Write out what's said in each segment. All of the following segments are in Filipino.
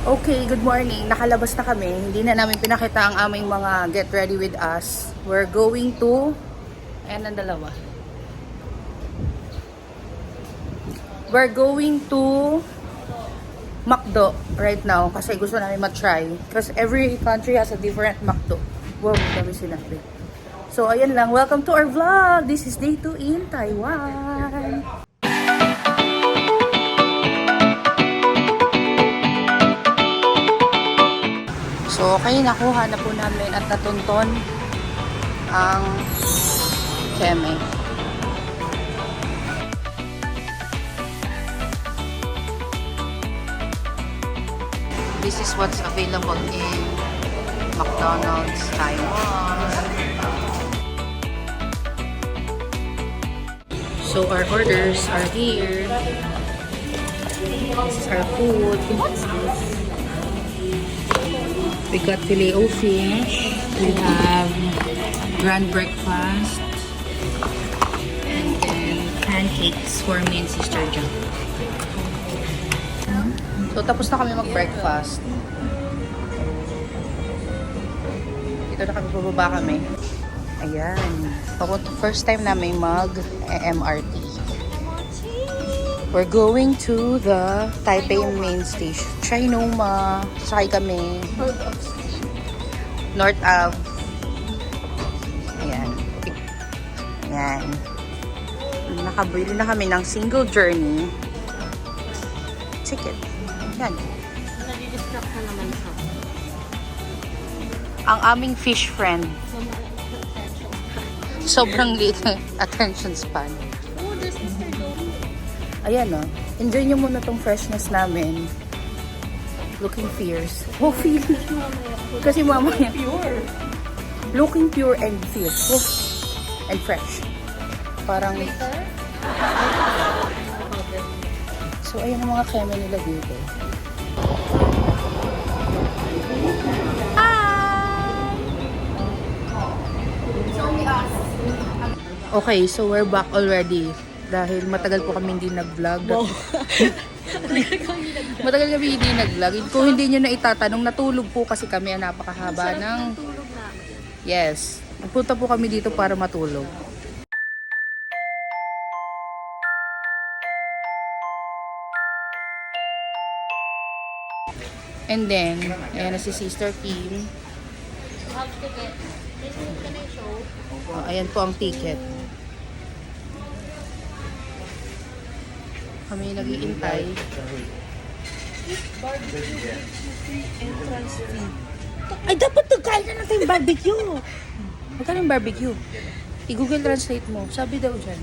Okay, good morning. Nakalabas na kami. Hindi na namin pinakita ang aming mga get ready with us. We're going to... Ayan ang dalawa. We're going to McDo right now kasi gusto namin matry. Because every country has a different McDo. Wow, dami sinabi. So, ayan lang. Welcome to our vlog. This is day 2 in Taiwan. So, okay, nakuha na po namin at natunton ang keme. This is what's available in McDonald's Taiwan. So, our orders are here. This is our food. What's this? We got Filet-O-Fish, we have grand breakfast, and then pancakes for me and Sister John. So, tapos na kami mag-breakfast. Dito na kami, bababa kami. Ayan. First time namin mag-MRT. We're going to the Taipei main station. Trinoma. Sakay kami. North Ave. Ayan. Ayan. Nakabili na kami ng single journey ticket. Ayan. Nadidistract na naman siya. Ang aming fish friend. Sobrang liit ng attention span. Oh, there's Mr. Domi. Ayan o. Enjoy nyo muna tong freshness namin. Looking fierce. Oh, feeling. Kasi mamaya. Pure. Looking pure and fierce. Oh. And fresh. Parang... So, ayan ang mga keme nila dito. Okay, so we're back already. Dahil matagal po kami hindi nag-vlog. Wow. Matagal kami hindi nag-vlog. Kung hindi nyo na itatanong, natulog po kasi kami. Napakahaba ng... Tulog namin. Yes. Nagpunta po kami dito para matulog. And then, ayan na si Sister Kim. How's ticket? Can I show? Oh, ayan po ang ticket. Kami nag-iintay. Barbecue free entrance fee. Ay, dapat nagkain na natin yung barbecue. Magkano yung barbecue? I-Google Translate mo. Sabi daw dyan.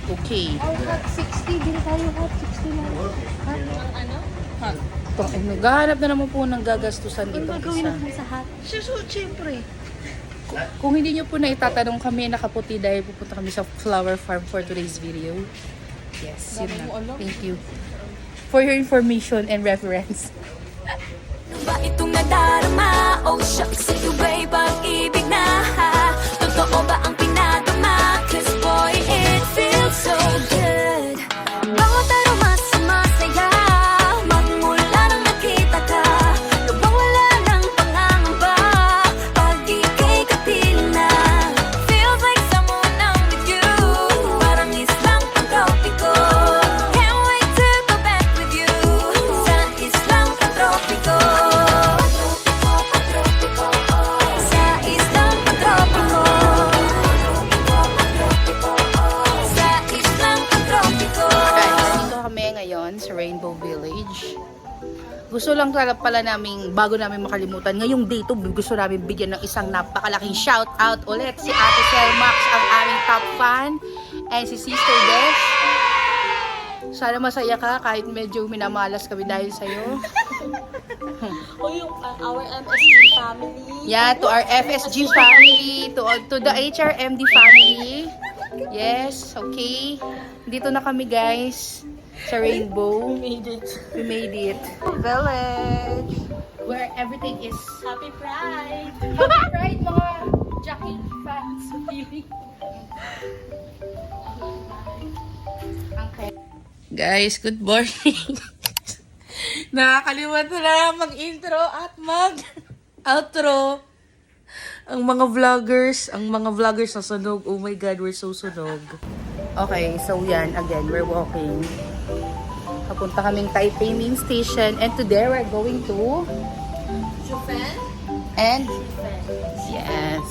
Okay. Oh, hot 60. Bili tayo hot 60 lang. Hot? Ano? Hot. Naghahanap na naman po ng gagastusan Ano itong gagawin isa. natin sa hot? Siyempre. Kung hindi nyo po na itatanong kami, nakaputi dahil pupunta kami sa flower farm for today's video. Yes, yun na. Thank you. For your information and reference. Ba itong nadarama? Oh shucks, ito ba'y pag-ibig na? Totoo ba ang pinagama? Cause boy, it feels so good. Bawat aroma sumasaya, magmula nang nakita ka. Lubang wala ng pangangamba, pag ika'y kapiling na. Feels like someone I'm with you, parang islang pagtropiko. Can't wait to go back with you, sa islang pagtropiko. Sa islang pagtropiko. Sa islang pagtropiko. Guys, dito kami ngayon sa Rainbow Village. Gusto lang pala namin, bago namin makalimutan, ngayong day to, gusto namin bigyan ng isang napakalaking shout out ulit si Ate Selmax, ang aming top fan, and si Sister Des. Sana masaya ka kahit medyo minamalas kami dahil sa'yo. O yung our MSG family. Yeah, to our FSG family, to the HRMD family. Yes, okay. Dito na kami guys sa Rainbow. We made it. We made it. Village. Where everything is Happy Pride! happy pride, mga Jackie fans. Okay. Guys, good morning. Nakakalimutan na mag-intro at mag-outro. Ang mga vloggers na sunog. Oh my God, we're so sunog. Okay, so yan, again, we're walking. Papunta kaming Taipei main station and today we're going to Chufen? and yes.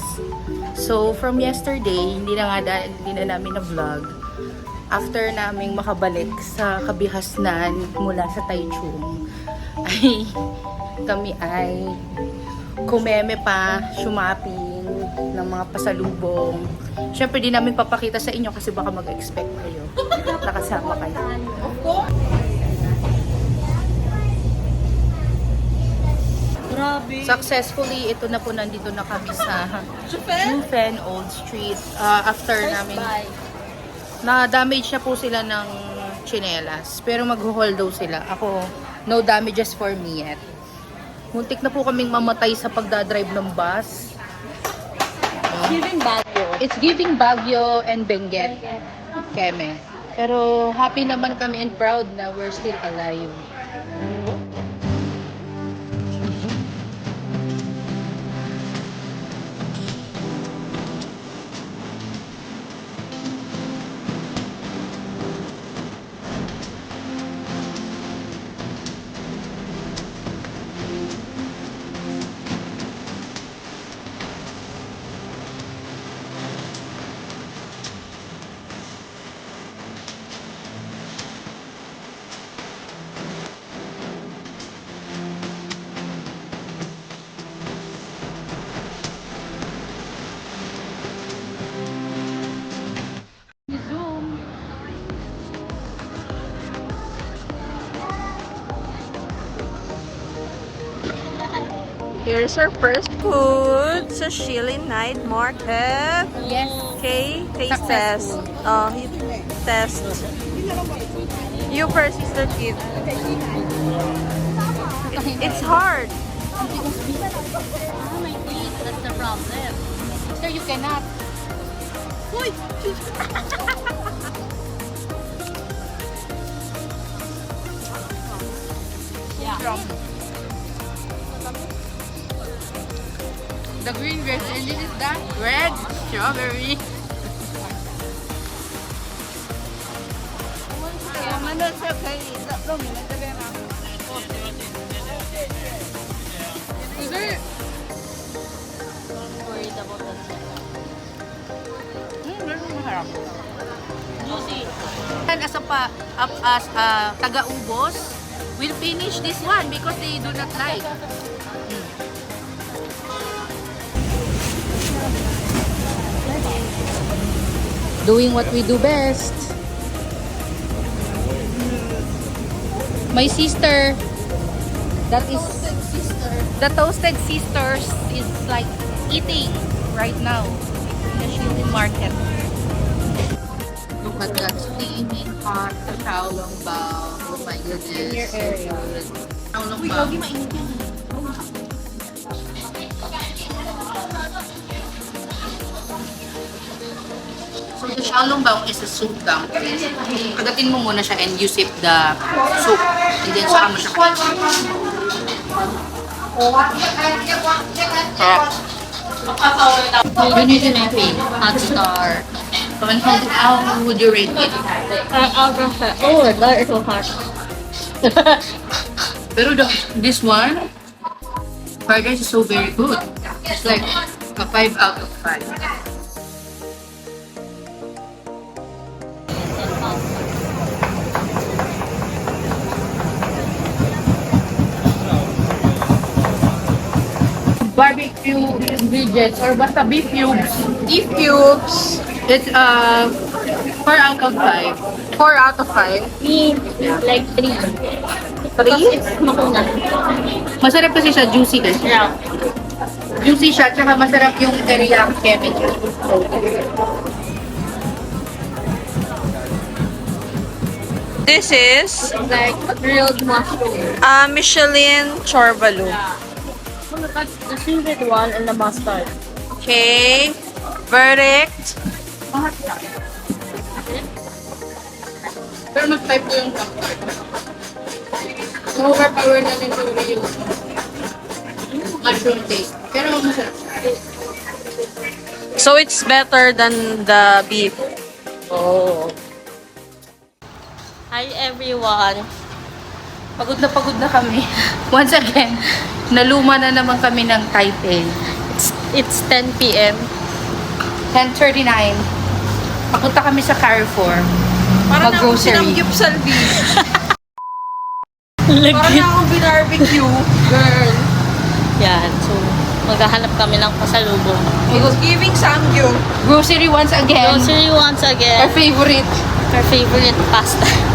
So from yesterday, hindi na namin na vlog. After naming makabalik sa kabihasnan mula sa Taichung, ay kami ay kumeme pa, shopping ng mga pasalubong. Siyempre, di namin papakita sa inyo kasi baka mag-expect kayo. Nakasama kayo. Grabe. Successfully, ito na po, nandito na kami sa Chufen Old Street. After namin, na-damage na po sila ng chinelas. Pero mag-haul daw sila. Ako, no damages for me yet. Muntik na po kaming mamatay sa pagdadrive ng bus. Giving Baguio. It's giving Baguio and Benguet. Keme. Pero happy naman kami and proud na we're still alive. Here's our first food sa Shilin Night Market. Yes. Okay, taste test. Oh, he test. You first, Sister Kid. It's hard. Oh my God, that's the problem. Sir, you cannot. Yeah. The green red, and this is the red strawberry. And as taga-ubos, we'll finish this one because they do not like. Doing what we do best. My sister, that is the Toasted Sisters, is like eating right now in the Shilin Market. Look at that steaming hot Shaolong Bao. Oh my goodness. In your area. Shaolong Bao. So the Shaolong Bao is a soup dumpling. Kagatin mo muna siya and you sip the soup. And then saka mo siya kain. Sarap. Yun yung my favorite. Hot star. So, and how would you rate it? Out of it. Oh, that is so hot. Pero this one, fried rice is so very good. It's like a 5 out of 5. Barbecue ingredients or basta beef cubes. Beef cubes. It's 4 out of 5. 4 out of 5. Me, like 3. 3? It's makunat. Masarap kasi siya, juicy kasi. Yeah. Juicy siya, tsaka masarap yung teriyaki chemical. This is Like a grilled mushroom. Michelin Chorbalu. The seaweed one and the mustard. Okay. Verdict. Pero nag-type ko yung So, overpower na din yung mushroom taste. Pero masarap. So it's better than the beef. Oh. Hi everyone. Pagod na kami. Once again, naluma na naman kami ng Taipei. It's 10 p.m. 10:39. Papunta kami sa Carrefour. Mag-grocery. Salvi. Parang na akong binarbecue. Girl. Yan. So, maghahanap kami ng pasalubong. It's giving samgyup. Grocery once again. Grocery once Our again. favorite. Our favorite pasta.